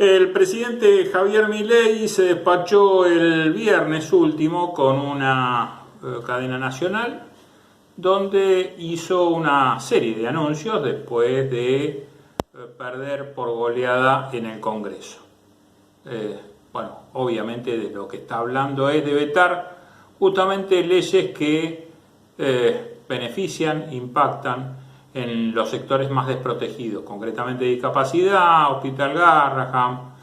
El presidente Javier Milei se despachó el viernes último con una cadena nacional donde hizo una serie de anuncios después de perder por goleada en el Congreso. Bueno, obviamente de lo que está hablando es de vetar justamente leyes que benefician, impactan en los sectores más desprotegidos, concretamente discapacidad, Hospital Garrahan,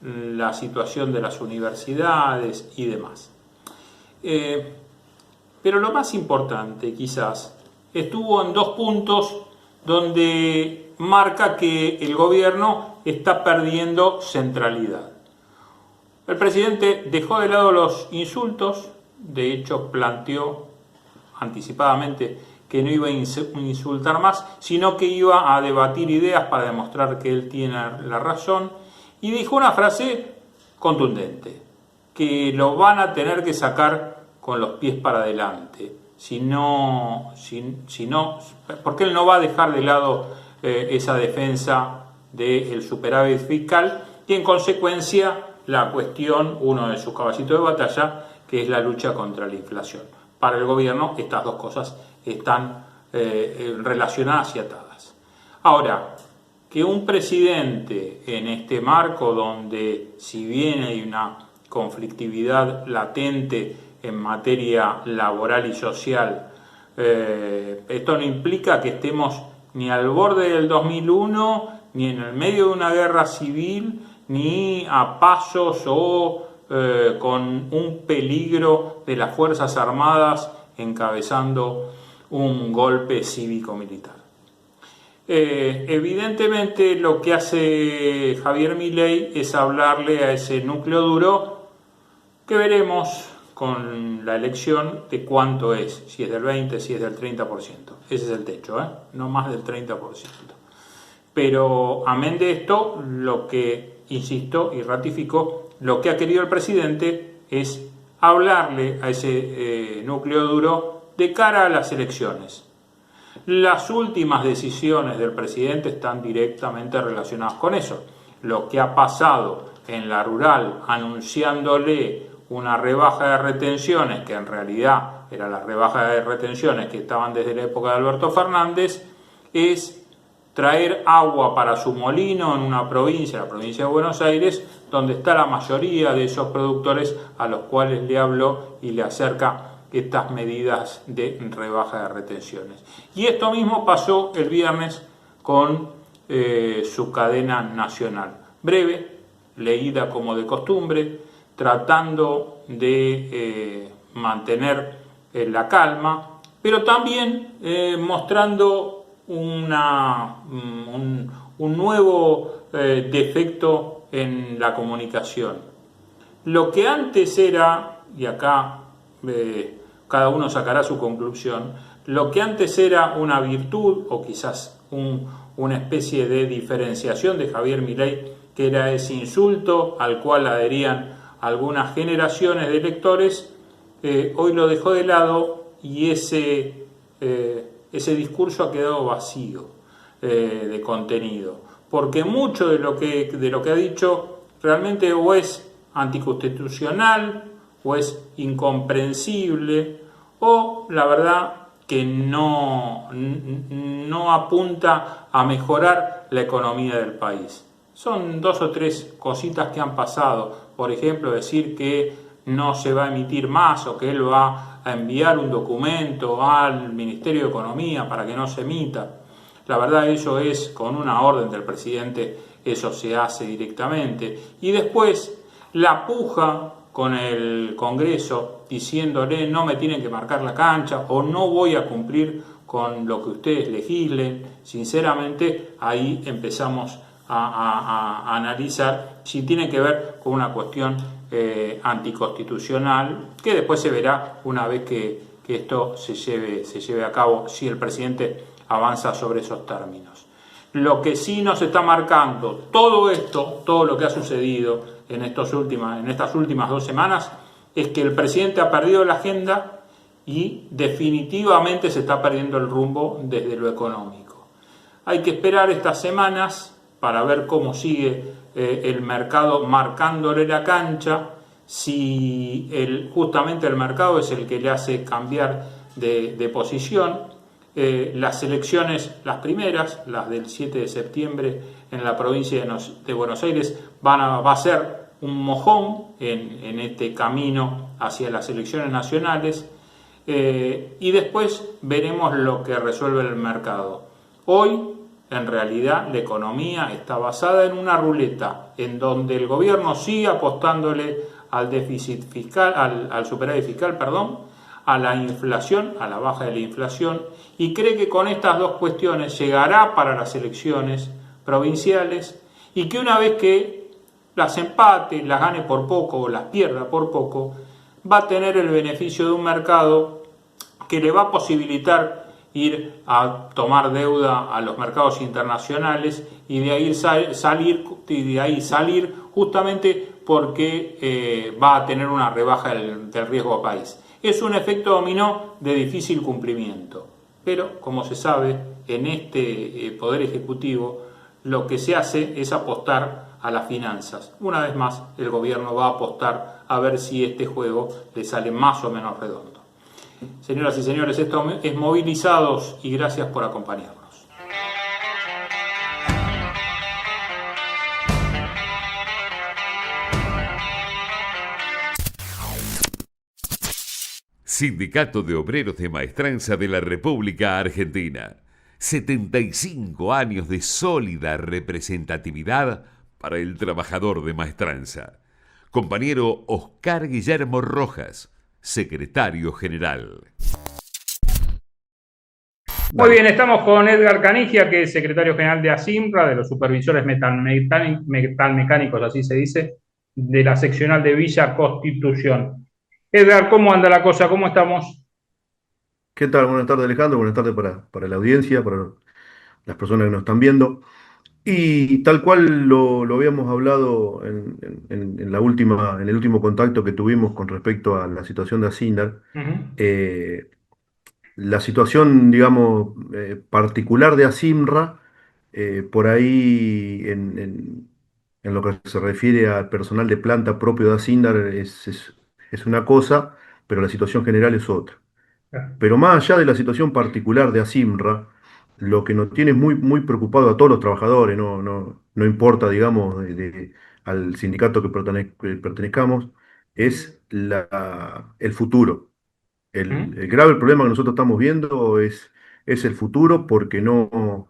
la situación de las universidades y demás. Pero lo más importante quizás estuvo en dos puntos donde marca que el gobierno está perdiendo centralidad. El presidente dejó de lado los insultos, de hecho planteó anticipadamente que no iba a insultar más, sino que iba a debatir ideas para demostrar que él tiene la razón, y dijo una frase contundente, que lo van a tener que sacar con los pies para adelante, porque él no va a dejar de lado esa defensa del superávit fiscal y en consecuencia la cuestión, uno de sus caballitos de batalla, que es la lucha contra la inflación. Para el gobierno estas dos cosas están relacionadas y atadas. Ahora, que un presidente en este marco donde si bien hay una conflictividad latente en materia laboral y social, esto no implica que estemos ni al borde del 2001, ni en el medio de una guerra civil, ni a pasos o con un peligro de las Fuerzas Armadas encabezando un golpe cívico-militar. Evidentemente lo que hace Javier Milei es hablarle a ese núcleo duro que veremos con la elección de cuánto es, si es del 20, si es del 30%. Ese es el techo, no más del 30%. Pero amén de esto, lo que, insisto y ratifico, lo que ha querido el presidente es hablarle a ese núcleo duro de cara a las elecciones. Las últimas decisiones del presidente están directamente relacionadas con eso. Lo que ha pasado en la rural anunciándole una rebaja de retenciones, que en realidad era la rebaja de retenciones que estaban desde la época de Alberto Fernández, es traer agua para su molino en una provincia, la provincia de Buenos Aires, donde está la mayoría de esos productores a los cuales le habló y le acerca estas medidas de rebaja de retenciones. Y esto mismo pasó el viernes con su cadena nacional. Breve, leída como de costumbre, tratando de mantener la calma, pero también mostrando un nuevo defecto en la comunicación. Lo que antes era, y acá cada uno sacará su conclusión, lo que antes era una virtud o quizás una especie de diferenciación de Javier Milei, que era ese insulto al cual adherían algunas generaciones de electores, hoy lo dejó de lado y ese discurso ha quedado vacío de contenido, porque mucho de lo que ha dicho realmente o es anticonstitucional o es incomprensible o la verdad que no apunta a mejorar la economía del país. Son dos o tres cositas que han pasado, por ejemplo decir que no se va a emitir más o que él va a enviar un documento al Ministerio de Economía para que no se emita. La verdad eso es con una orden del presidente, eso se hace directamente. Y después la puja con el Congreso diciéndole no me tienen que marcar la cancha o no voy a cumplir con lo que ustedes legislen. Sinceramente ahí empezamos a analizar si tiene que ver con una cuestión anticonstitucional, que después se verá una vez que esto se lleve a cabo, si el presidente avanza sobre esos términos. Lo que sí nos está marcando todo esto, todo lo que ha sucedido en estas últimas 2 semanas, es que el presidente ha perdido la agenda y definitivamente se está perdiendo el rumbo desde lo económico. Hay que esperar estas semanas para ver cómo sigue el mercado marcándole la cancha, si justamente el mercado es el que le hace cambiar de posición. Las elecciones, las primeras, las del 7 de septiembre en la provincia de Buenos Aires, va a ser un mojón en este camino hacia las elecciones nacionales, y después veremos lo que resuelve el mercado. Hoy, en realidad, la economía está basada en una ruleta, en donde el gobierno sigue apostándole al déficit fiscal, al superávit fiscal, perdón, a la inflación, a la baja de la inflación, y cree que con estas dos cuestiones llegará para las elecciones provinciales, y que una vez que las empate, las gane por poco o las pierda por poco, va a tener el beneficio de un mercado que le va a posibilitar ir a tomar deuda a los mercados internacionales y de ahí salir justamente porque va a tener una rebaja del riesgo a país. Es un efecto dominó de difícil cumplimiento, pero como se sabe, en este Poder Ejecutivo lo que se hace es apostar a las finanzas. Una vez más, el gobierno va a apostar a ver si este juego le sale más o menos redondo. Señoras y señores, esto es Movilizados y gracias por acompañarnos. Sindicato de Obreros de Maestranza de la República Argentina. 75 años de sólida representatividad para el trabajador de Maestranza. Compañero Oscar Guillermo Rojas, secretario general. Muy bien, estamos con Edgar Canigia, que es secretario general de ASIMRA, de los supervisores metalmecánicos, así se dice, de la seccional de Villa Constitución. Edgar, ¿cómo anda la cosa? ¿Cómo estamos? ¿Qué tal? Buenas tardes, Alejandro. Buenas tardes para la audiencia, para las personas que nos están viendo. Y tal cual lo habíamos hablado en en el último contacto que tuvimos con respecto a la situación de Asindar, Uh-huh. eh, la situación, digamos, particular de Asimra, por ahí en lo que se refiere al personal de planta propio de Asindar es una cosa, pero la situación general es otra. Pero más allá de la situación particular de Asimra, lo que nos tiene muy preocupado a todos los trabajadores, no importa, digamos, al sindicato que pertenezcamos, es el futuro. El grave problema que nosotros estamos viendo es el futuro porque no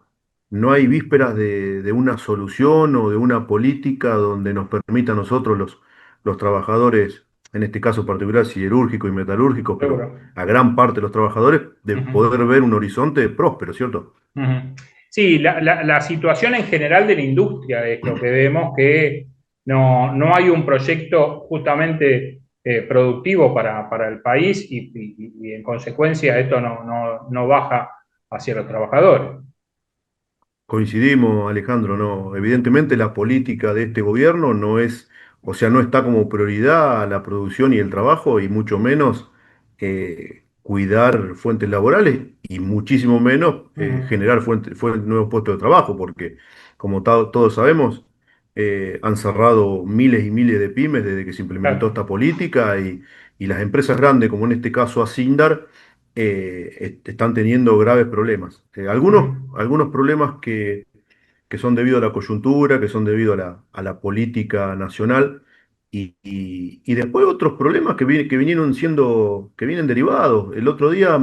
hay vísperas de una solución o de una política donde nos permita a nosotros los trabajadores, en este caso particular siderúrgicos y metalúrgicos, pero Seguro. a gran parte de los trabajadores, de Uh-huh. poder ver un horizonte próspero, ¿cierto? Uh-huh. Sí, la situación en general de la industria es lo que vemos, que no hay un proyecto justamente productivo para el país y en consecuencia esto no baja hacia los trabajadores. Coincidimos, Alejandro, no. Evidentemente la política de este gobierno no es, o sea, no está como prioridad la producción y el trabajo, y mucho menos cuidar fuentes laborales, y muchísimo menos Uh-huh. generar nuevos puestos de trabajo, porque como todos sabemos, han cerrado miles y miles de pymes desde que se implementó Claro. esta política, y las empresas grandes, como en este caso Asindar, están teniendo graves problemas. Uh-huh. Algunos problemas que son debido a la coyuntura, que son debido a a la política nacional, y después otros problemas que vinieron que vienen derivados. El otro día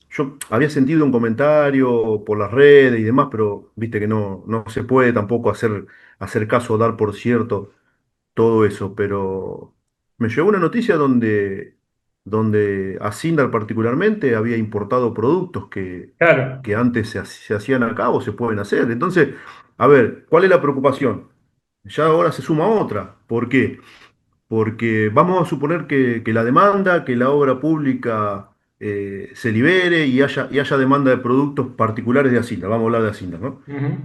yo había sentido un comentario por las redes y demás, pero viste que no se puede tampoco hacer caso o dar por cierto todo eso, pero me llegó una noticia donde Asindar particularmente había importado productos Claro. que antes se hacían acá o se pueden hacer. Entonces, a ver, ¿cuál es la preocupación? Ya ahora se suma otra. ¿Por qué? Porque vamos a suponer que la demanda, que la obra pública se libere y haya demanda de productos particulares de Asindar. Vamos a hablar de Asindar, ¿no? Uh-huh.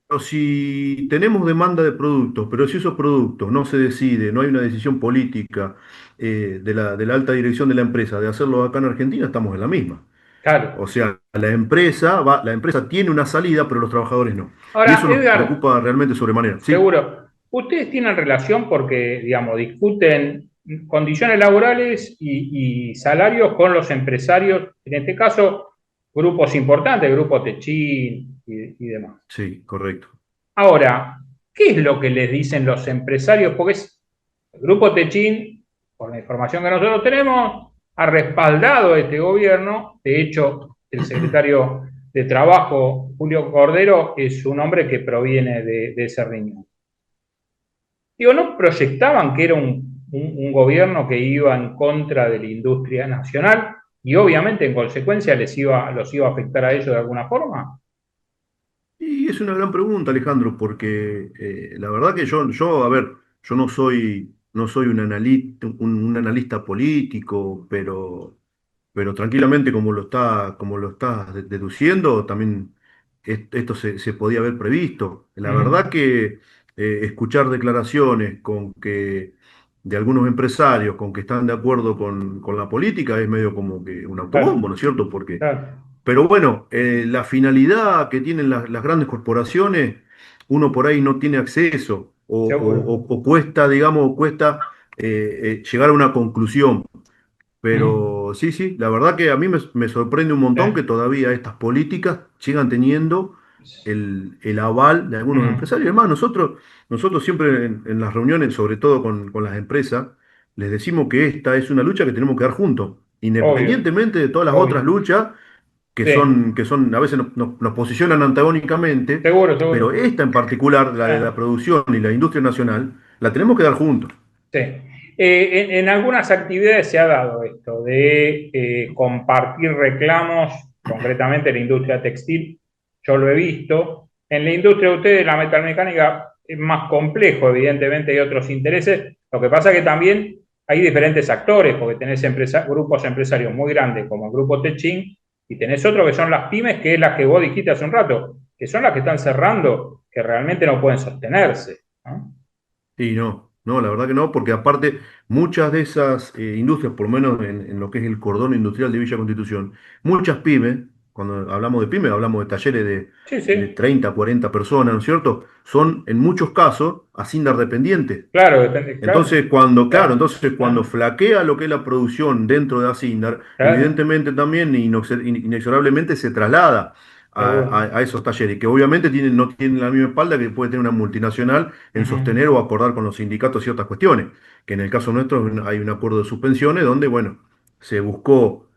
Pero si tenemos demanda de productos, pero si esos productos no se decide, no hay una decisión política de la alta dirección de la empresa de hacerlo acá en Argentina, estamos en la misma. O Claro. sea, la empresa tiene una salida, pero los trabajadores no. Y Ahora, eso nos Edgar, preocupa realmente sobremanera. Sí, seguro, ustedes tienen relación porque, digamos, discuten condiciones laborales y salarios con los empresarios, en este caso, grupos importantes, Grupo Techin y demás. sí, correcto. Ahora, ¿qué es lo que les dicen los empresarios? Porque el Grupo Techin, por la información que nosotros tenemos, ha respaldado a este gobierno. De hecho, el secretario de Trabajo, Julio Cordero, es un hombre que proviene de ese riñón. Digo, ¿no proyectaban que era un gobierno que iba en contra de la industria nacional y obviamente en consecuencia los iba a afectar a ellos de alguna forma? Y es una gran pregunta, Alejandro, porque la verdad que a ver, yo no soy un analista político, pero tranquilamente como lo estás deduciendo, también esto se podía haber previsto. La verdad Ujú. que escuchar declaraciones de algunos empresarios con que están de acuerdo con la política es medio como que un autobombo, Claro, ¿no es cierto? Porque claro, pero bueno, la finalidad que tienen las grandes corporaciones, uno por ahí no tiene acceso seguro. o cuesta, digamos, cuesta llegar a una conclusión. Mm. Pero sí, sí, la verdad que a mí me sorprende un montón que Sí. todavía estas políticas sigan teniendo el aval de algunos Mm. empresarios. Además, nosotros siempre en las reuniones, sobre todo con las empresas, les decimos que esta es una lucha que tenemos que dar juntos, Obvio, independientemente de todas las otras obvio. luchas Sí, a veces nos posicionan antagónicamente, seguro, pero seguro. esta en particular, la de la Ah, producción y la industria nacional, la tenemos que dar juntos. sí. En algunas actividades se ha dado esto de compartir reclamos, concretamente en la industria textil. Yo lo he visto. En la industria de ustedes, la metalmecánica, es más complejo, evidentemente hay otros intereses. Lo que pasa es que también hay diferentes actores, porque tenés grupos empresarios muy grandes como el Grupo Techin y tenés otros que son las pymes, que es las que vos dijiste hace un rato, que son las que están cerrando, que realmente no pueden sostenerse, ¿no? Y no, la verdad que no, porque aparte muchas de esas industrias, por lo menos en lo que es el cordón industrial de Villa Constitución, muchas pymes, cuando hablamos de pymes, hablamos de talleres Sí, de sí, 30 40 personas, ¿no es cierto? Son en muchos casos asindar dependientes. claro, depende, claro, claro, Entonces cuando claro, flaquea lo que es la producción dentro de Asindar, claro, evidentemente también inexorablemente se traslada seguro. a esos talleres, que obviamente no tienen la misma espalda que puede tener una multinacional en Ujú. sostener o acordar con los sindicatos ciertas cuestiones, que en el caso nuestro hay un acuerdo de suspensiones donde, bueno, se buscó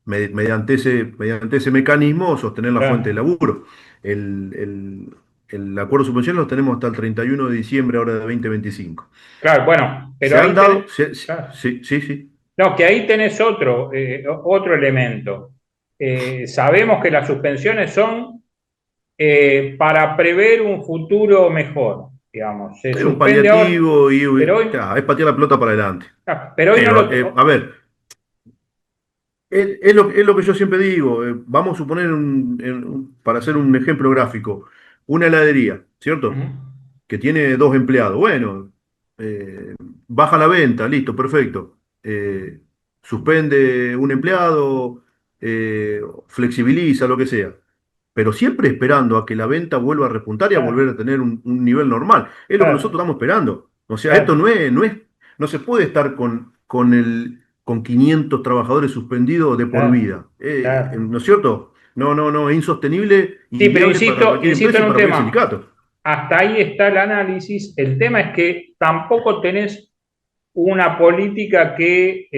mediante ese mecanismo sostener la fuente de Claro, laburo. El, el- el acuerdo de suspensión lo tenemos hasta el 31 de diciembre ahora de 2025. claro, bueno, pero Se han ahí dado, tenés, claro. sí, sí, sí. No, que ahí tenés otro elemento. Sabemos que las suspensiones son para prever un futuro mejor, digamos. Se Es un suspende ahora, paliativo pero y hoy, claro, es patear la pelota para adelante. pero hoy no Pero, a lo... ver, es lo que yo siempre digo. Vamos a suponer, para hacer un ejemplo gráfico, una heladería, Ujú. ¿cierto? Que tiene dos empleados. Bueno, eh, baja la venta, listo, perfecto. Suspende un empleado, flexibiliza, lo que sea. Pero siempre esperando a que la venta vuelva a repuntar y a volver Claro, a tener un nivel normal. Es lo que nosotros claro, estamos esperando. O sea, esto claro, no se puede estar con 500 trabajadores suspendidos de por claro, vida. claro. ¿No es cierto? No, es insostenible, Sí, pero inviable para cualquier insisto empresa en y un para cualquier tema. sindicato. Hasta ahí está el análisis. El tema es que tampoco tenés una política que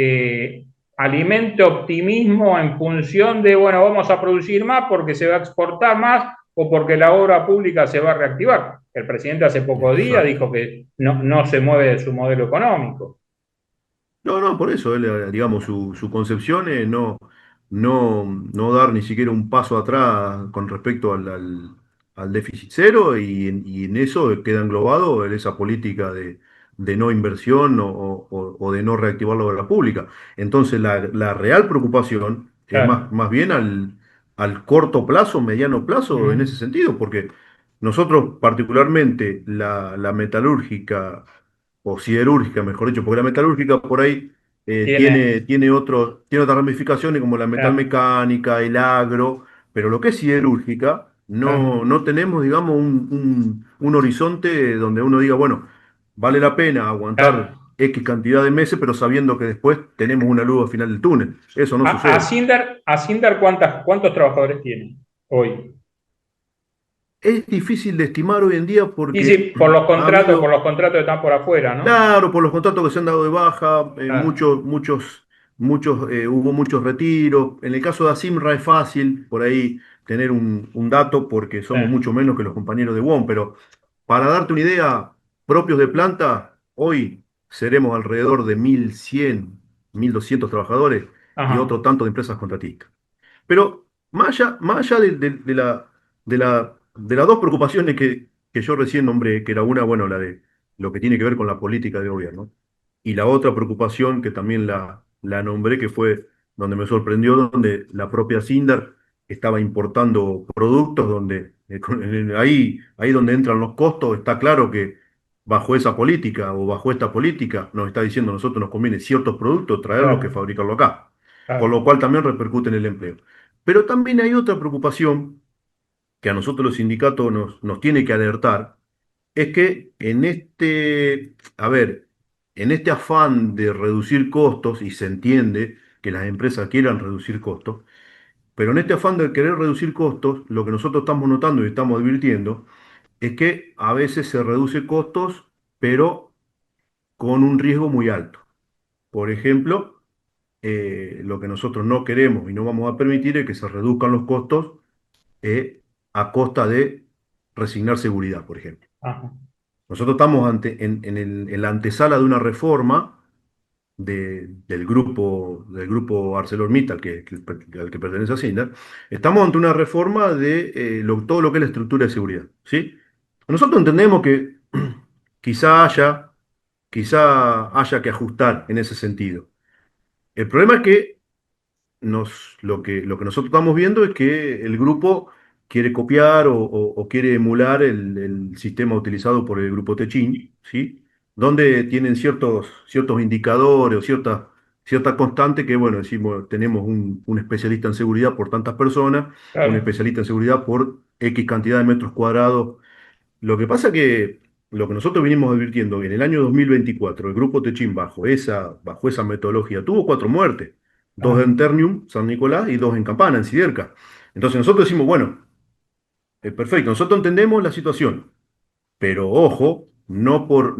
alimente optimismo en función de, bueno, vamos a producir más porque se va a exportar más o porque la obra pública se va a reactivar. El presidente hace pocos días Exacto. dijo que no se mueve de su modelo económico. No, por eso, él, digamos, su concepción es no dar ni siquiera un paso atrás con respecto al déficit cero y en eso queda englobado en esa política de no inversión o de no reactivar la obra pública. Entonces, la real preocupación es Claro. más bien al corto plazo, mediano plazo en ese Ujú. sentido, porque nosotros particularmente la metalúrgica o siderúrgica, mejor dicho, porque la metalúrgica por ahí Tiene, tiene otras ramificaciones como la ah, metalmecánica, el agro, pero lo que es siderúrgica, ah, no tenemos, digamos, un horizonte donde uno diga, bueno, vale la pena aguantar ah. X cantidad de meses, pero sabiendo que después tenemos una luz al final del túnel. Eso no sucede. A Sindar, ¿cuántos trabajadores tiene hoy? Es difícil de estimar hoy en día Y sí, porque ha por habido. los contratos que están por afuera, ¿no? Claro, por los contratos que se han dado de baja, Ah, hubo muchos retiros. En el caso de Asimra es fácil por ahí tener un dato porque somos ah, mucho menos que los compañeros de WOM, pero para darte una idea, propios de planta, hoy seremos alrededor de 1.100, 1.200 trabajadores y ajá, otro tanto de empresas contratistas. Pero más allá de las dos preocupaciones que yo recién nombré, que era una, bueno, la de lo que tiene que ver con la política de gobierno, y la otra preocupación que también la nombré, que fue donde me sorprendió, donde la propia Sindar estaba importando productos, donde ahí donde entran los costos, está claro que bajo esa política o bajo esta política nos está diciendo a nosotros nos conviene ciertos productos traerlos que claro, fabricarlo acá, con claro, lo cual también repercute en el empleo. Pero también hay otra preocupación que a nosotros los sindicatos nos tiene que alertar, es que a ver, en este afán de reducir costos, y se entiende que las empresas quieran reducir costos, pero en este afán de querer reducir costos, lo que nosotros estamos notando y estamos advirtiendo es que a veces se reduce costos, pero con un riesgo muy alto. Por ejemplo, lo que nosotros no queremos y no vamos a permitir es que se reduzcan los costos eh, a costa de resignar seguridad, por ejemplo. ajá, Nosotros estamos en la antesala de una reforma del grupo ArcelorMittal al que pertenece a Sindar. Estamos ante una reforma de todo lo que es la estructura de seguridad, ¿sí? Nosotros entendemos que quizá haya, quizá haya que ajustar en ese sentido. El problema es que lo que nosotros estamos viendo es que el grupo quiere copiar o quiere emular el sistema utilizado por el grupo Techin, ¿sí? Donde tienen ciertos indicadores o cierta constante que, bueno, decimos, tenemos un especialista en seguridad por tantas personas, un claro, especialista en seguridad por X cantidad de metros cuadrados. Lo que pasa que lo que nosotros vinimos advirtiendo en el año 2024, el grupo Techín bajo esa metodología tuvo 4 muertes, dos ajá, en Ternium, San Nicolás y dos en Campana, en Siderca. Entonces nosotros decimos, bueno, perfecto, nosotros entendemos la situación, pero ojo, no por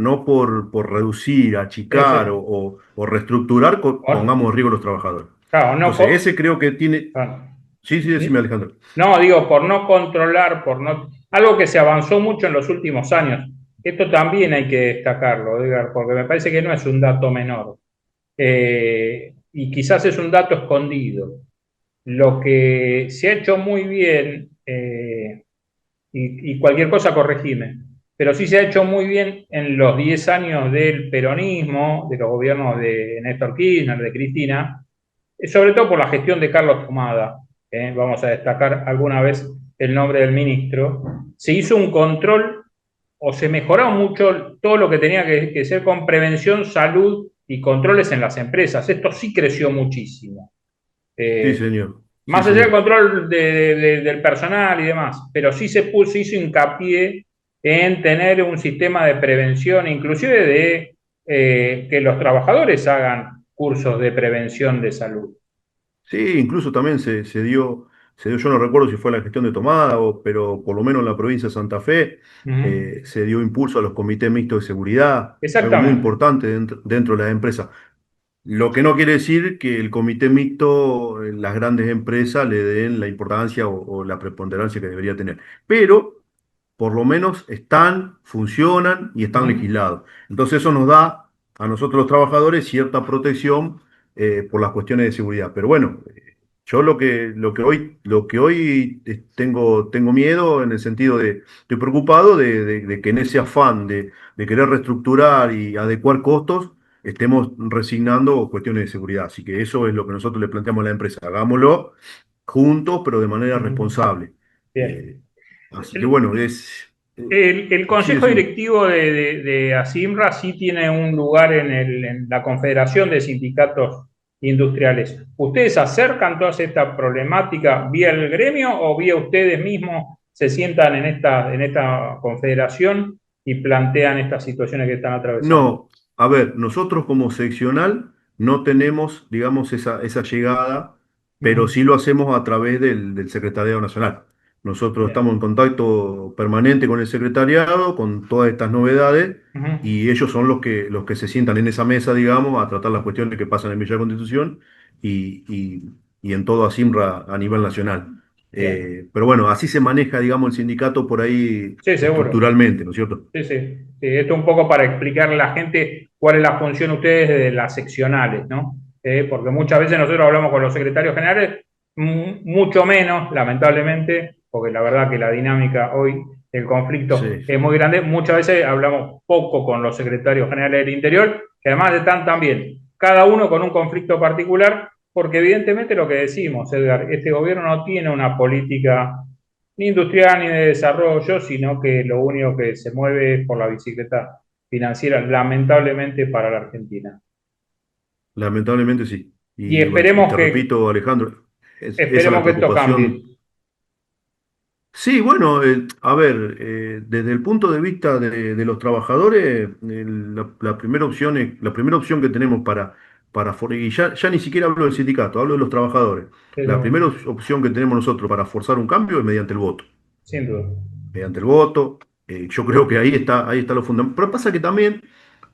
reducir, sí, sí. achicar o reestructurar, Por- pongamos en riesgo a los trabajadores. claro, Entonces ese creo que tiene. claro. Sí, sí, decime Alejandro. No, digo, por no controlar, algo que se avanzó mucho en los últimos años. Esto también hay que destacarlo, Edgar, porque me parece que no es un dato menor. Y quizás es un dato escondido. Lo que se ha hecho muy bien, y cualquier cosa corregime, pero sí se ha hecho muy bien en los 10 años del peronismo, de los gobiernos de Néstor Kirchner, de Cristina, sobre todo por la gestión de Carlos Pomada. Vamos a destacar alguna vez el nombre del ministro. Se hizo un control o se mejoró mucho todo lo que tenía que ser con prevención, salud y controles en las empresas. Esto sí creció muchísimo. Sí, Eh, señor. Sí, Más allá del señor. control del personal y demás, pero sí se hizo hincapié en tener un sistema de prevención, inclusive de que los trabajadores hagan cursos de prevención de salud. Sí, incluso también se dio, yo no recuerdo si fue la gestión de Tomada, pero por lo menos en la provincia de Santa Fe Ujú. se dio impulso a los comités mixtos de seguridad, algo muy Exactamente. importante dentro de las empresas. Lo que no quiere decir que el comité mixto en las grandes empresas le den la importancia o la preponderancia que debería tener. Pero por lo menos funcionan y están Ujú. legislados. Entonces eso nos da a nosotros los trabajadores cierta protección por las cuestiones de seguridad. Pero bueno, yo lo que hoy tengo miedo en el sentido estoy preocupado de que en ese afán de querer reestructurar y adecuar costos, estemos resignando cuestiones de seguridad. Así que eso es lo que nosotros le planteamos a la empresa. Hagámoslo juntos, pero de manera Ujú. responsable. Bien. Eh, Así que bueno, El Sí, consejo decime. directivo de ASIMRA sí tiene un lugar en la Confederación de Sindicatos Industriales. ¿Ustedes acercan toda esta problemática vía el gremio o vía ustedes mismos se sientan en esta confederación y plantean estas situaciones que están atravesando? No, a ver, nosotros como seccional no tenemos, digamos, esa llegada, pero Ujú. sí lo hacemos a través del Secretariado Nacional. Nosotros estamos Bien. en contacto permanente con el secretariado, con todas estas novedades, Ujú. y ellos son los que se sientan en esa mesa, digamos, a tratar las cuestiones que pasan en Villa Constitución y, y- y en todo ASIMRA a nivel nacional. Bien. Pero bueno, así se maneja, digamos, el sindicato por ahí Sí, seguro. estructuralmente, ¿no es cierto? Sí, sí. Sí, esto un poco para explicarle a la gente cuál es la función de ustedes de las seccionales, ¿no? Porque muchas veces nosotros hablamos con los secretarios generales, mucho menos, lamentablemente, porque la verdad que la dinámica hoy, el conflicto Sí. es muy grande. Muchas veces hablamos poco con los secretarios generales del interior, que además están también, cada uno con un conflicto particular, porque evidentemente lo que decimos, Edgar, este gobierno no tiene una política ni industrial ni de desarrollo, sino que lo único que se mueve es por la bicicleta financiera, lamentablemente para la Argentina. Lamentablemente sí. Y Y te repito, Alejandro, esa es la esperemos que esto cambie. preocupación. Sí, bueno, a ver, desde el punto de vista de los trabajadores, la primera opción la primera opción que tenemos y ya ni siquiera hablo del sindicato, hablo de los trabajadores. La Pero, primera opción que tenemos nosotros para forzar un cambio es mediante el voto. sin duda. Mediante el voto, yo creo que ahí está lo fundamental. Pero pasa que también,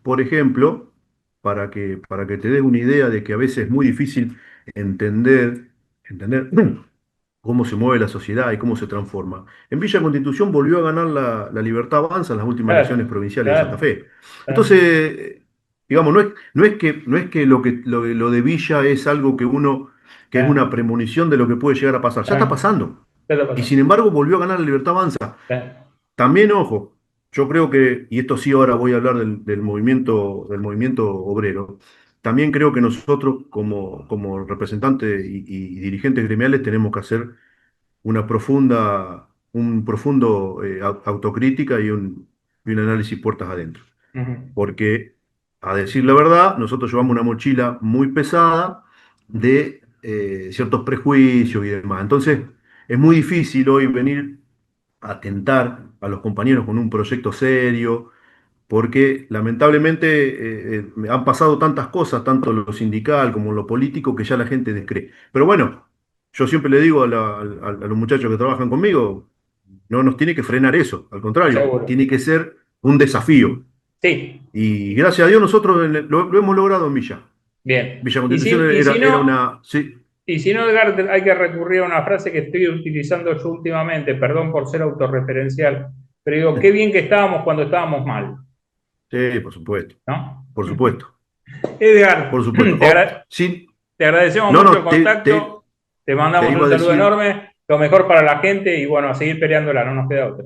por ejemplo, para que te des una idea de que a veces es muy difícil entender cómo se mueve la sociedad y cómo se transforma. En Villa Constitución volvió a ganar la Libertad Avanza en las últimas elecciones Claro, provinciales de Santa claro, Fe. claro. Entonces, digamos, no es que lo de Villa es algo que es una Claro, premonición de lo que puede llegar a pasar. Ya está claro. pasando. ¿Qué está Y pasando? sin embargo volvió a ganar la Libertad Avanza. Claro. También, ojo, yo creo que, y esto sí ahora voy a hablar del movimiento obrero, también creo que nosotros como representantes y dirigentes gremiales tenemos que hacer un profundo autocrítica y un análisis puertas adentro. Ujú, Porque, a decir la verdad, nosotros llevamos una mochila muy pesada de ciertos prejuicios y demás. Entonces, es muy difícil hoy venir atentar a los compañeros con un proyecto serio, porque lamentablemente han pasado tantas cosas, tanto en lo sindical como en lo político, que ya la gente descree. Pero bueno, yo siempre le digo a los muchachos que trabajan conmigo, no nos tiene que frenar eso, al contrario, seguro. tiene que ser un desafío. Sí, Y gracias a Dios nosotros lo hemos logrado en Villa. bien. Villa Constitución era una... Sí, Y si no, Edgar, hay que recurrir a una frase que estoy utilizando yo últimamente, perdón por ser autorreferencial, pero digo, qué bien que estábamos cuando estábamos mal, sí, por supuesto, ¿no? por supuesto, Edgar, por supuesto. Oh, sí, te agradecemos no, mucho el no, te contacto, te te mandamos iba un a saludo decir, enorme, lo mejor para la gente y bueno, a seguir peleándola, no nos queda otra.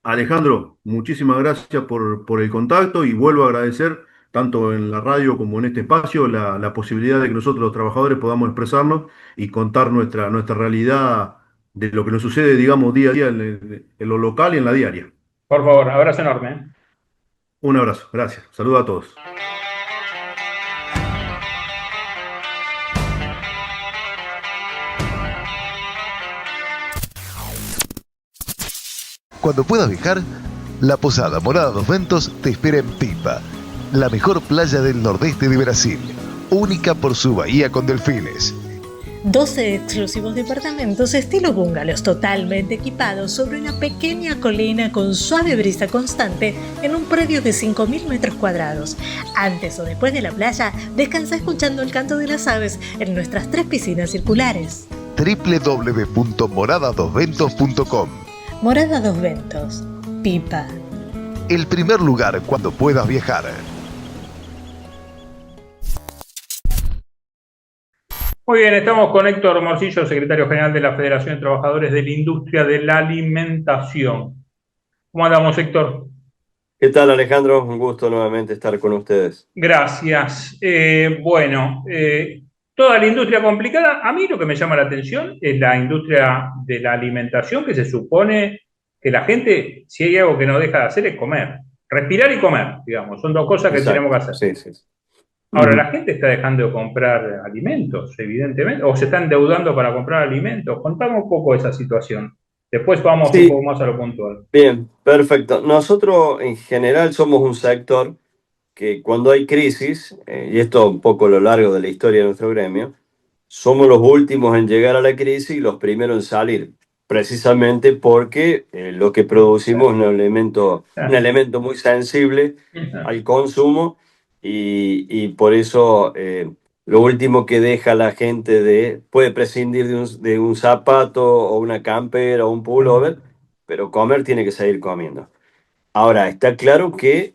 Alejandro, muchísimas gracias por el contacto y vuelvo a agradecer, tanto en la radio como en este espacio, la posibilidad de que nosotros los trabajadores podamos expresarnos y contar nuestra realidad de lo que nos sucede, digamos, día a día en lo local y en la diaria. Por favor, abrazo enorme. ¿Eh? Un abrazo, gracias. Saludos a todos. Cuando puedas viajar, la Posada Morada dos Ventos te espera en Pipa, la mejor playa del nordeste de Brasil, única por su bahía con delfines. 12 exclusivos departamentos estilo bungalows totalmente equipados sobre una pequeña colina con suave brisa constante en un predio de 5.000 metros cuadrados. Antes o después de la playa, descansa escuchando el canto de las aves en nuestras 3 piscinas circulares. www.moradadosventos.com. Morada Dos Ventos, Pipa. El primer lugar cuando puedas viajar. Muy bien, estamos con Héctor Morcillo, secretario general de la Federación de Trabajadores de la Industria de la Alimentación. ¿Cómo andamos, Héctor? ¿Qué tal, Alejandro? Un gusto nuevamente estar con ustedes. Gracias. Bueno, toda la industria complicada. A mí lo que me llama la atención es la industria de la alimentación, que se supone que la gente, si hay algo que no deja de hacer, es comer. Respirar y comer, digamos, son dos cosas que tenemos que Exacto, hacer. sí, sí. Ahora, Ujú. la gente está dejando de comprar alimentos, evidentemente, o se está endeudando para comprar alimentos. Contame un poco esa situación. Después vamos un poco Sí, más a lo puntual. bien, perfecto. Nosotros en general somos un sector que cuando hay crisis, y esto un poco a lo largo de la historia de nuestro gremio, somos los últimos en llegar a la crisis y los primeros en salir, precisamente porque lo que producimos es un elemento muy sensible al consumo y por eso lo último que deja la gente puede prescindir de un zapato o una campera o un pullover, pero comer tiene que seguir comiendo. Ahora, está claro que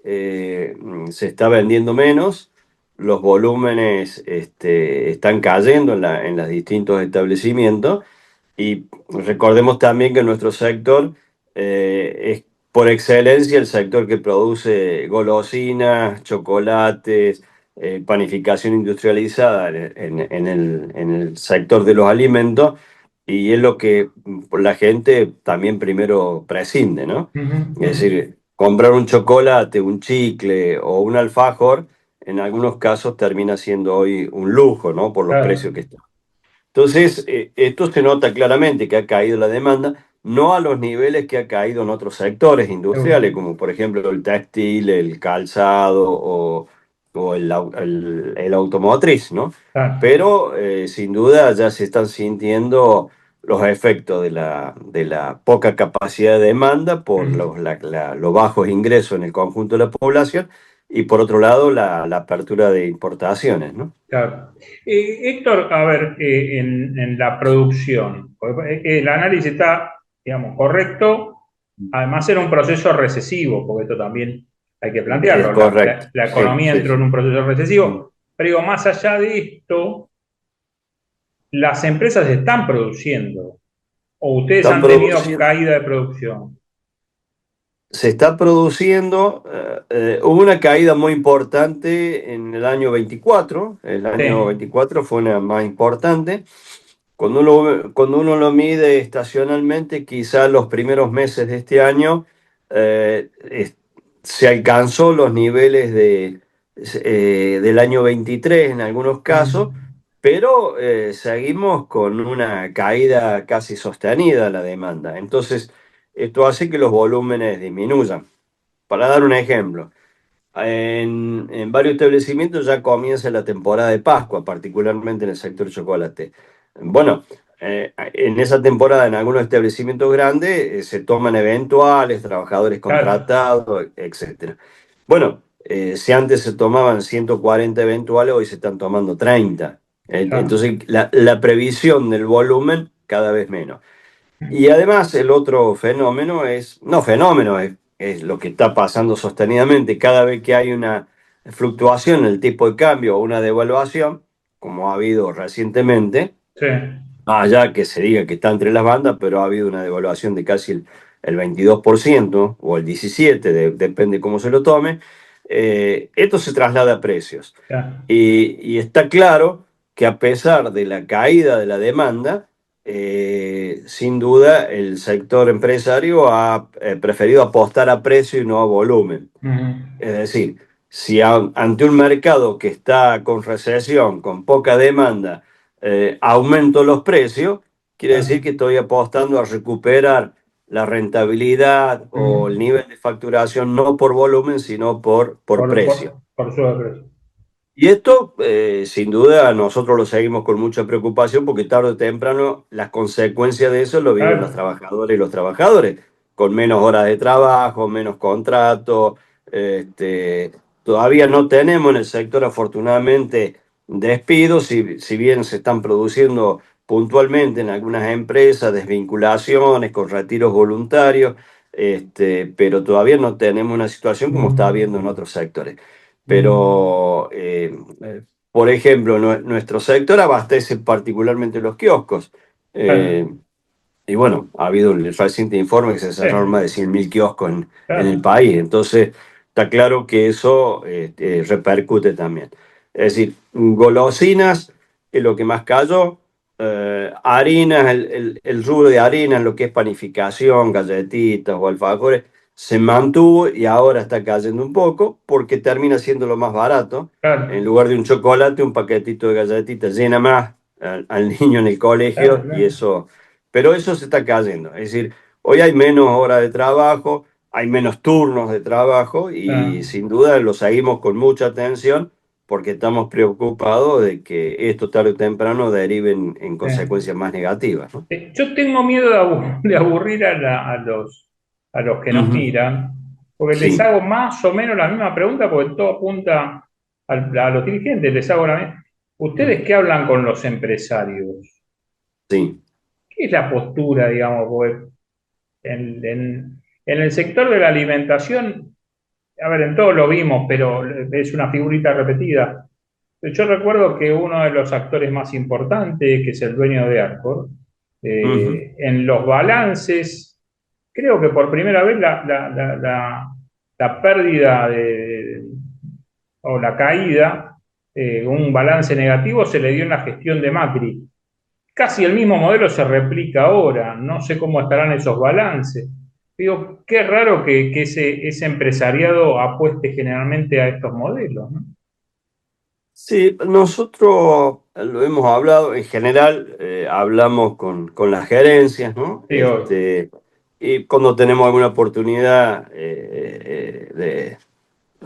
se está vendiendo menos, los volúmenes están cayendo en los distintos establecimientos y recordemos también que nuestro sector es por excelencia el sector que produce golosinas, chocolates, panificación industrializada en el sector de los alimentos y es lo que la gente también primero prescinde, ¿no? Es decir, comprar un chocolate, un chicle o un alfajor, en algunos casos termina siendo hoy un lujo, ¿no? Por los Claro. precios que están. Entonces, esto se nota claramente que ha caído la demanda, no a los niveles que ha caído en otros sectores industriales, como por ejemplo el textil, el calzado o el automotriz, ¿no? Claro. Pero sin duda ya se están sintiendo los efectos de la poca capacidad de demanda por los bajos ingresos en el conjunto de la población y por otro lado la apertura de importaciones, ¿no? Claro. Héctor, a ver, en la producción, el análisis está, digamos, correcto, además era un proceso recesivo, porque esto también hay que Es plantearlo, correcto, la sí, economía sí, entró en sí. un proceso recesivo, pero digo, más allá de esto, las empresas están produciendo, o ustedes Están han tenido produciendo, caída de producción. se está produciendo, hubo una caída muy importante en el año 24, el Sí. año 24 fue una más importante. Cuando uno lo mide estacionalmente, quizá los primeros meses de este año se alcanzó los niveles del año 23 en algunos casos, pero seguimos con una caída casi sostenida de la demanda. Entonces, esto hace que los volúmenes disminuyan. Para dar un ejemplo, en varios establecimientos ya comienza la temporada de Pascua, particularmente en el sector chocolate. Bueno, en esa temporada en algunos establecimientos grandes se toman eventuales, trabajadores Claro, contratados, etcétera. Bueno, si antes se tomaban 140 eventuales, hoy se están tomando 30. claro. Entonces, la previsión del volumen cada vez menos. Y además el otro fenómeno no fenómeno, es lo que está pasando sostenidamente. Cada vez que hay una fluctuación en el tipo de cambio o una devaluación, como ha habido recientemente, Sí, más allá que se diga que está entre las bandas, pero ha habido una devaluación de casi el 22% o el 17%, depende cómo se lo tome, esto se traslada a precios. claro. Y está claro que a pesar de la caída de la demanda, sin duda el sector empresario ha preferido apostar a precio y no a volumen. Es decir, si ante un mercado que está con recesión, con poca demanda, aumento los precios, quiere decir Claro. que estoy apostando a recuperar la rentabilidad o el nivel de facturación no por volumen, sino por precio. Por suerte. Y esto, sin duda, nosotros lo seguimos con mucha preocupación porque tarde o temprano las consecuencias de eso lo viven los Claro. trabajadores y los trabajadores, con menos horas de trabajo, menos contratos. Este, todavía no tenemos en el sector, afortunadamente, despidos, si bien se están produciendo puntualmente en algunas empresas, desvinculaciones con retiros voluntarios, pero todavía no tenemos una situación como está habiendo en otros sectores. Pero, por ejemplo, nuestro sector abastece particularmente los kioscos. Claro. Eh, y bueno, ha habido el reciente informe que se Sí, cerraron más de 100.000 kioscos en el claro. país. Entonces, está claro que eso repercute también. Es decir, golosinas es lo que más cayó. harinas, el rubro de harinas, lo que es panificación, galletitas o alfajores, se mantuvo y ahora está cayendo un poco porque termina siendo lo más barato. Claro, En lugar de un chocolate, un paquetito de galletitas llena más al niño en el claro, colegio y claro. eso, pero eso se está cayendo. Es decir, hoy hay menos horas de trabajo, hay menos turnos de trabajo y Claro. sin duda lo seguimos con mucha atención porque estamos preocupados de que esto tarde o temprano derive en Sí. consecuencias más negativas, ¿no? Yo tengo miedo de aburrir a los que nos Ujú. miran, porque les Sí, hago más o menos la misma pregunta, porque todo apunta a los dirigentes, les hago la misma. Ustedes que hablan con los empresarios, sí. ¿qué es la postura, digamos? Porque en el sector de la alimentación, a ver, en todo lo vimos, pero es una figurita repetida. Yo recuerdo que uno de los actores más importantes, que es el dueño de Arcor, Ujú. en los balances, creo que por primera vez la pérdida o la caída, un balance negativo se le dio en la gestión de Macri. Casi el mismo modelo se replica ahora, no sé cómo estarán esos balances. Digo, qué raro que ese empresariado apueste generalmente a estos modelos, ¿no? Sí, nosotros lo hemos hablado, en general hablamos con las gerencias, ¿no? Digo, Y cuando tenemos alguna oportunidad de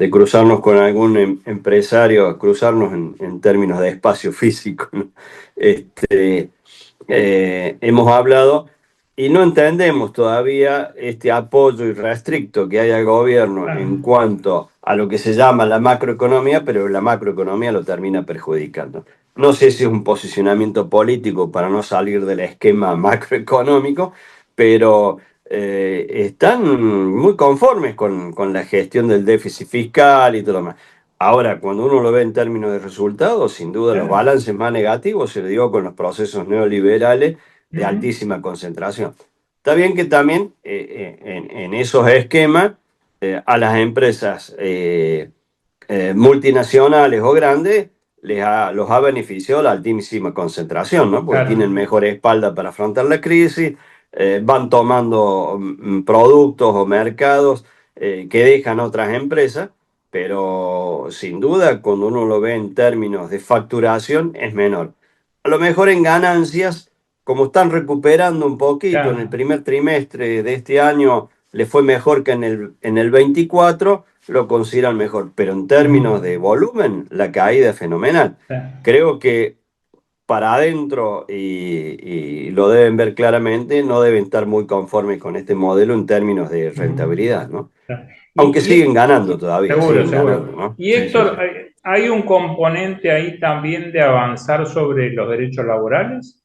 cruzarnos con algún empresario, cruzarnos en términos de espacio físico, ¿no? Este, hemos hablado y no entendemos todavía este apoyo irrestricto que hay al gobierno en ah, cuanto a lo que se llama la macroeconomía, pero la macroeconomía lo termina perjudicando. No sé si es un posicionamiento político para no salir del esquema macroeconómico, pero están muy conformes con la gestión del déficit fiscal y todo lo demás. Ahora, cuando uno lo ve en términos de resultados, sin duda los claro. balances más negativos se le dio con los procesos neoliberales de Ujú. altísima concentración. Está bien que también en esos esquemas a las empresas multinacionales o grandes los ha beneficiado la altísima concentración, ¿no? Porque tienen Claro. mejor espalda para afrontar la crisis, van tomando productos o mercados que dejan otras empresas, pero sin duda cuando uno lo ve en términos de facturación es menor. A lo mejor en ganancias, como están recuperando un poquito en el Claro. primer trimestre de este año, le fue mejor que en el 24, lo consideran mejor, pero en términos Ujú. de volumen, la caída es fenomenal. Claro. Creo que para adentro, y lo deben ver claramente, no deben estar muy conformes con este modelo en términos de Ujú. rentabilidad, ¿no? Claro. Aunque Y, siguen ganando todavía, seguro, siguen ganando, seguro. ¿no? Y Sí, sí, sí. Héctor, ¿hay un componente ahí también de avanzar sobre los derechos laborales?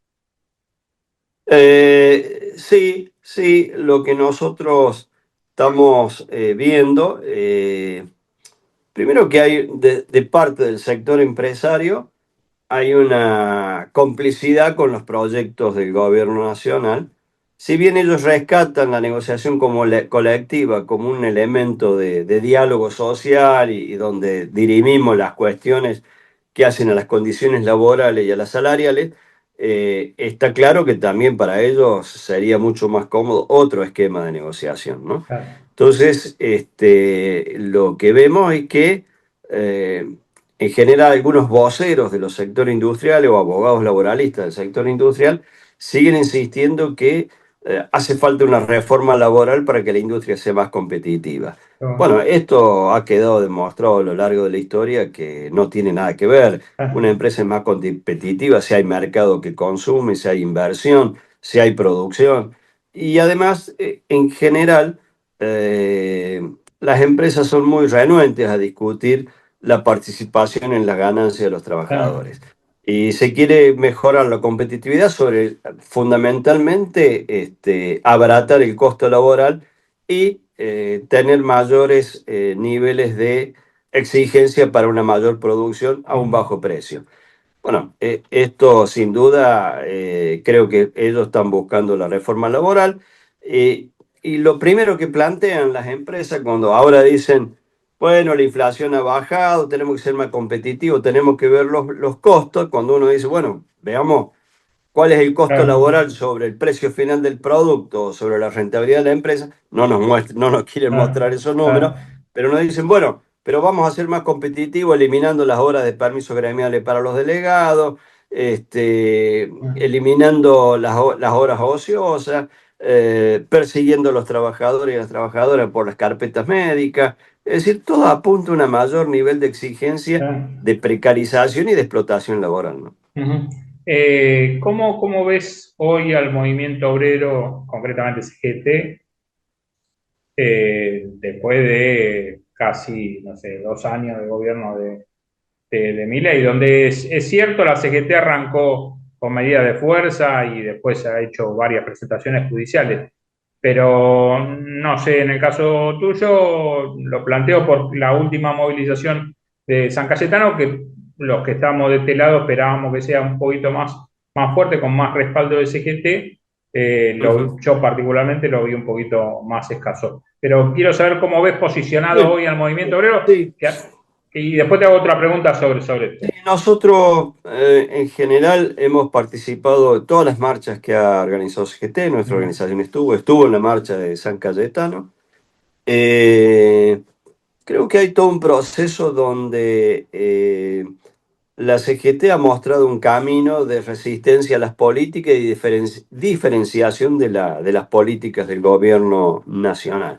Sí, sí, lo que nosotros estamos viendo, primero que hay de parte del sector empresario, hay una complicidad con los proyectos del gobierno nacional. Si bien ellos rescatan la negociación como colectiva, como un elemento de diálogo social y donde dirimimos las cuestiones que hacen a las condiciones laborales y a las salariales, está claro que también para ellos sería mucho más cómodo otro esquema de negociación, ¿no? Claro. Entonces, lo que vemos es que en general algunos voceros de los sectores industriales o abogados laboralistas del sector industrial siguen insistiendo que hace falta una reforma laboral para que la industria sea más competitiva. Claro. Bueno, esto ha quedado demostrado a lo largo de la historia que no tiene nada que ver. Una Claro. empresa es más competitiva si hay mercado que consume, si hay inversión, si hay producción. Y además, en general, las empresas son muy renuentes a discutir la participación en las ganancias de los Claro. trabajadores. Y se quiere mejorar la competitividad sobre, fundamentalmente, abaratar el costo laboral y tener mayores niveles de exigencia para una mayor producción a un Ujú. bajo precio. Bueno, esto sin duda creo que ellos están buscando la reforma laboral eh, y lo primero que plantean las empresas cuando ahora dicen, bueno, la inflación ha bajado, tenemos que ser más competitivos, tenemos que ver los costos, cuando uno dice, bueno, veamos cuál es el costo Claro. laboral sobre el precio final del producto o sobre la rentabilidad de la empresa, no nos quieren Claro, mostrar esos números, claro. pero nos dicen, bueno, pero vamos a ser más competitivos eliminando las horas de permisos gremiales para los delegados, eliminando las horas ociosas, persiguiendo a los trabajadores y las trabajadoras por las carpetas médicas. Es decir, todo apunta a un mayor nivel de exigencia, Claro. de precarización y de explotación laboral, ¿no? Ujú. ¿Cómo ves hoy al movimiento obrero, concretamente CGT, después de casi, no sé, 2 años de gobierno de Milei, donde es cierto, la CGT arrancó con medidas de fuerza y después ha hecho varias presentaciones judiciales, pero no sé, en el caso tuyo lo planteo por la última movilización de San Cayetano, que los que estamos de este lado esperábamos que sea un poquito más fuerte, con más respaldo de CGT. Ujú. Yo particularmente lo vi un poquito más escaso. Pero quiero saber cómo ves posicionado Bien. hoy al movimiento obrero, Sí, y después te hago otra pregunta sobre sí, esto. nosotros en general hemos participado de todas las marchas que ha organizado CGT, nuestra Mm. organización estuvo en la marcha de San Cayetano. Eh, Creo que hay todo un proceso donde la CGT ha mostrado un camino de resistencia a las políticas y diferenciación de las políticas del gobierno nacional.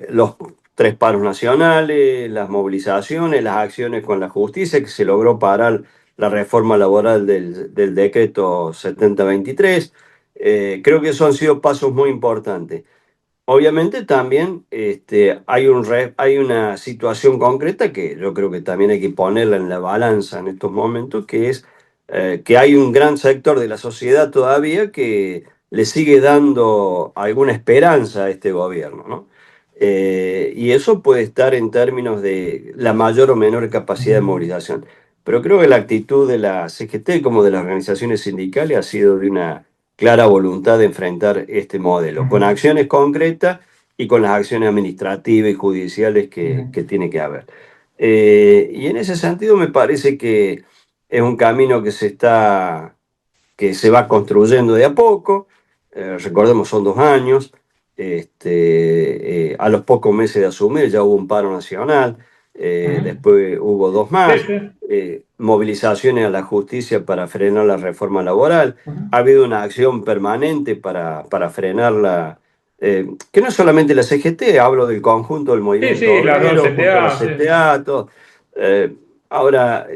Los tres paros nacionales, las movilizaciones, las acciones con la justicia, que se logró parar la reforma laboral del decreto 7023. Creo que esos han sido pasos muy importantes. Obviamente también hay una situación concreta que yo creo que también hay que ponerla en la balanza en estos momentos, que es que hay un gran sector de la sociedad todavía que le sigue dando alguna esperanza a este gobierno, ¿no? Y eso puede estar en términos de la mayor o menor capacidad de movilización. Pero creo que la actitud de la CGT como de las organizaciones sindicales ha sido de una clara voluntad de enfrentar este modelo, con Ujú. acciones concretas y con las acciones administrativas y judiciales Ujú. que tiene que haber. Y en ese sentido me parece que es un camino que se va construyendo de a poco. Recordemos, son 2 años. A los pocos meses de asumir ya hubo un paro nacional, Ujú. después hubo dos Sí, más, sí. movilizaciones a la justicia para frenar la reforma laboral. Ujú. Ha habido una acción permanente para frenarla, que no es solamente la CGT, hablo del conjunto del Sí, movimiento sí, las dos obrero, junto a la CTA, sí. CTA, todo. Eh, Ahora,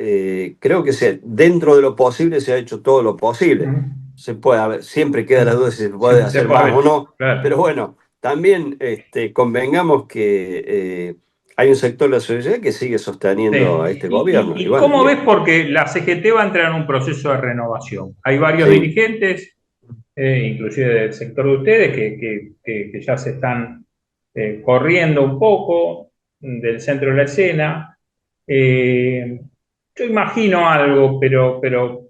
creo que dentro de lo posible se ha hecho todo lo posible. Ujú. Siempre queda la duda si se Sí, puede se hacer puede más o ver, no, pero claro. bueno, también convengamos que hay un sector de la sociedad que sigue Sí. sosteniendo a este gobierno. Y ¿Y bueno, cómo ves? Porque la CGT va a entrar en un proceso de renovación. Hay varios sí. dirigentes, inclusive del sector de ustedes, que ya se están corriendo un poco del centro de la escena. Eh, yo imagino algo, pero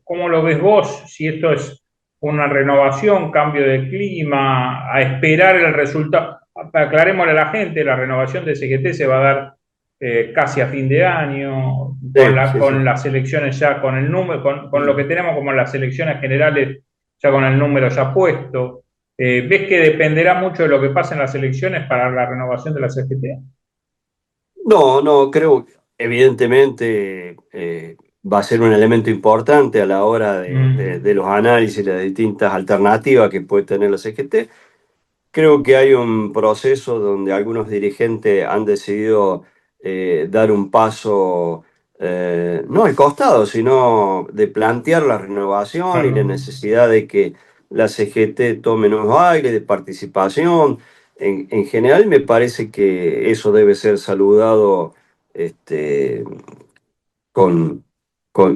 ¿cómo lo ves vos? Si esto es una renovación, cambio de clima, a esperar el resultado. Aclarémosle a la gente, la renovación de CGT se va a dar casi a fin de año, Sí, sí, con sí. las elecciones ya, con el número, con lo que tenemos como las elecciones generales ya con el número ya puesto. ¿Ves que dependerá mucho de lo que pase en las elecciones para la renovación de la CGT? No, no, creo que evidentemente va a ser un elemento importante a la hora de Mm. los análisis, de las distintas alternativas que puede tener la CGT. Creo que hay un proceso donde algunos dirigentes han decidido dar un paso, no al costado, sino de plantear la renovación y la Claro. necesidad de que la CGT tome nuevos aires de participación. En general me parece que eso debe ser saludado este, con,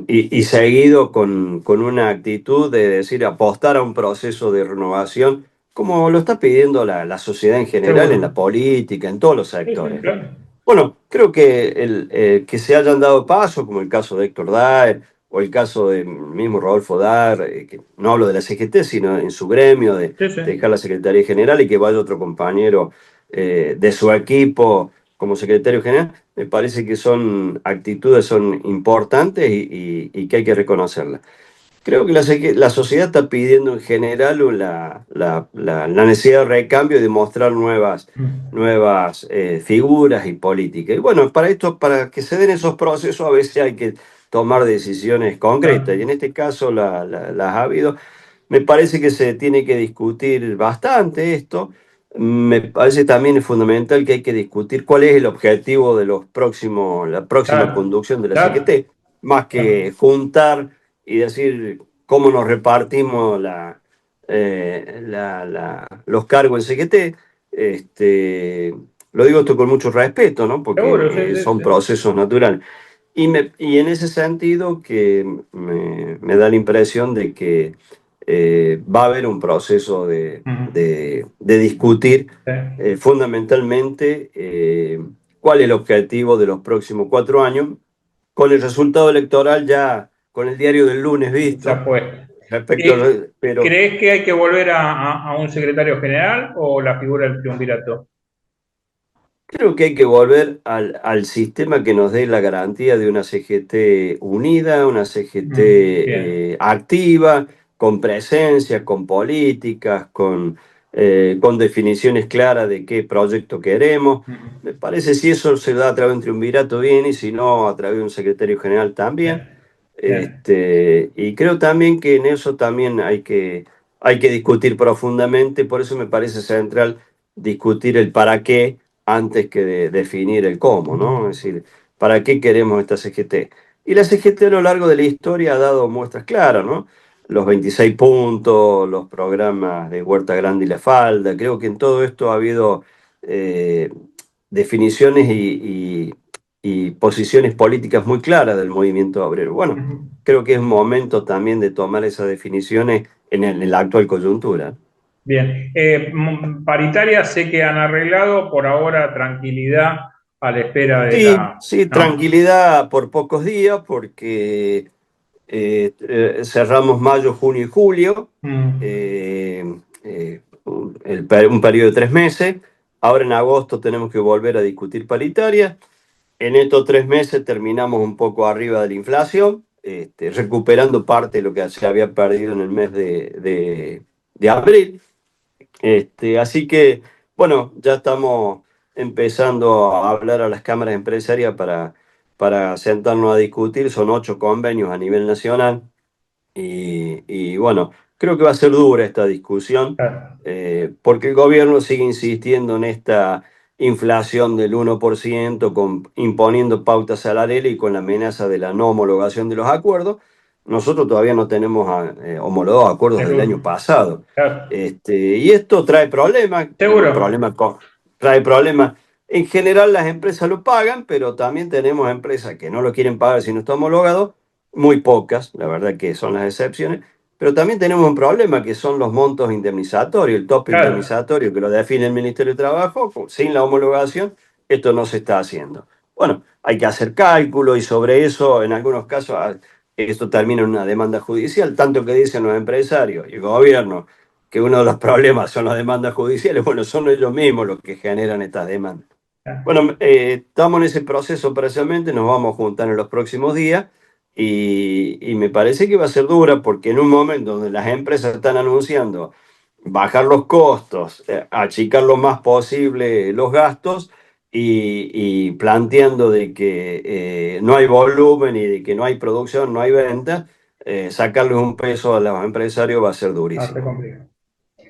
y seguido con una actitud de decir apostar a un proceso de renovación, como lo está pidiendo la sociedad en general, en la Seguro. política, en todos los Sí, sí, sectores, ¿no? claro. Bueno, creo que que se hayan dado paso, como el caso de Héctor Daer, o el caso del mismo Rodolfo Daer, que no hablo de la CGT, sino en su gremio, Sí, sí. de dejar la Secretaría General y que vaya otro compañero de su equipo como secretario general, me parece que son actitudes, son importantes y que hay que reconocerlas. Creo que la sociedad está pidiendo en general la necesidad de recambio y de mostrar nuevas figuras y políticas. Y bueno, para esto, para que se den esos procesos, a veces hay que tomar decisiones concretas, y en este caso las ha habido. Me parece que se tiene que discutir bastante esto. Me parece también es fundamental que hay que discutir cuál es el objetivo de la próxima Claro, conducción de la claro, CGT, más claro. que juntar y decir cómo nos repartimos los cargos en CGT. Lo digo esto con mucho respeto, ¿no? Seguro, sí, Porque sí, son sí. procesos naturales. Y en ese sentido que me da la impresión de que va a haber un proceso Ujú, de discutir sí. fundamentalmente cuál es el objetivo de los próximos 4 años, con el resultado electoral ya, con el diario del lunes Ya visto, fue. respecto a pero ¿Crees que hay que volver a un secretario general o la figura del triunvirato? creo que hay que volver al sistema que nos dé la garantía de una CGT unida, una Bien. CGT activa, con presencia, con políticas, con definiciones claras de qué proyecto queremos. Ujú, Me parece si eso se da a través de un triunvirato bien, y si no, a través de un secretario general también. bien, bien. Y creo también que en eso también hay que discutir profundamente, por eso me parece central discutir el para qué antes que definir el cómo, ¿no? Es decir, ¿para qué queremos esta CGT? Y la CGT a lo largo de la historia ha dado muestras claras, ¿no? Los 26 puntos, los programas de Huerta Grande y La Falda, creo que en todo esto ha habido eh, definiciones y posiciones políticas muy claras del movimiento obrero. Bueno, Ujú. creo que es momento también de tomar esas definiciones en la actual coyuntura. Bien. Paritaria sé que han arreglado por ahora tranquilidad a la espera de Sí, la. sí, ¿No? tranquilidad por pocos días porque cerramos mayo, junio y julio, Mm, eh, eh, un periodo de 3 meses. Ahora en agosto tenemos que volver a discutir paritaria. En estos 3 meses terminamos un poco arriba de la inflación, recuperando parte de lo que se había perdido en el mes de abril. Así que, bueno, ya estamos empezando a hablar a las cámaras empresarias para sentarnos a discutir. Son 8 convenios a nivel nacional y bueno, creo que va a ser dura esta discusión, claro, porque el gobierno sigue insistiendo en esta inflación del 1%, imponiendo pautas salariales y con la amenaza de la no homologación de los acuerdos. Nosotros todavía no tenemos homologados acuerdos del año seguro. pasado. Claro, Y esto trae problemas, seguro. trae problemas. En general las empresas lo pagan, pero también tenemos empresas que no lo quieren pagar si no está homologado, muy pocas, la verdad que son las excepciones, pero también tenemos un problema que son los montos indemnizatorios, el tope Claro. indemnizatorio que lo define el Ministerio de Trabajo, sin la homologación, esto no se está haciendo. Bueno, hay que hacer cálculo y sobre eso, en algunos casos, esto termina en una demanda judicial, tanto que dicen los empresarios y el gobierno que uno de los problemas son las demandas judiciales. Bueno, son ellos mismos los que generan estas demandas. Claro. Bueno, estamos en ese proceso precisamente, nos vamos a juntar en los próximos días y me parece que va a ser dura porque en un momento donde las empresas están anunciando bajar los costos, achicar lo más posible los gastos y planteando de que no hay volumen y de que no hay producción, no hay venta, sacarles un peso a los empresarios va a ser Ah, se durísimo, complica. va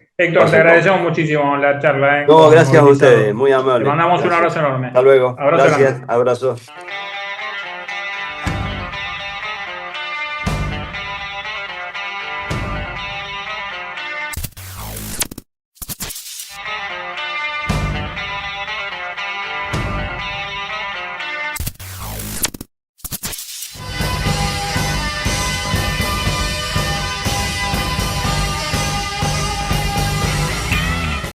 a Héctor, te ser agradecemos complicado. muchísimo la charla, No, con gracias a ustedes, Movilizado. muy Te amable, mandamos un abrazo gracias. enorme. Hasta luego, Abrazo gracias, grande. abrazo.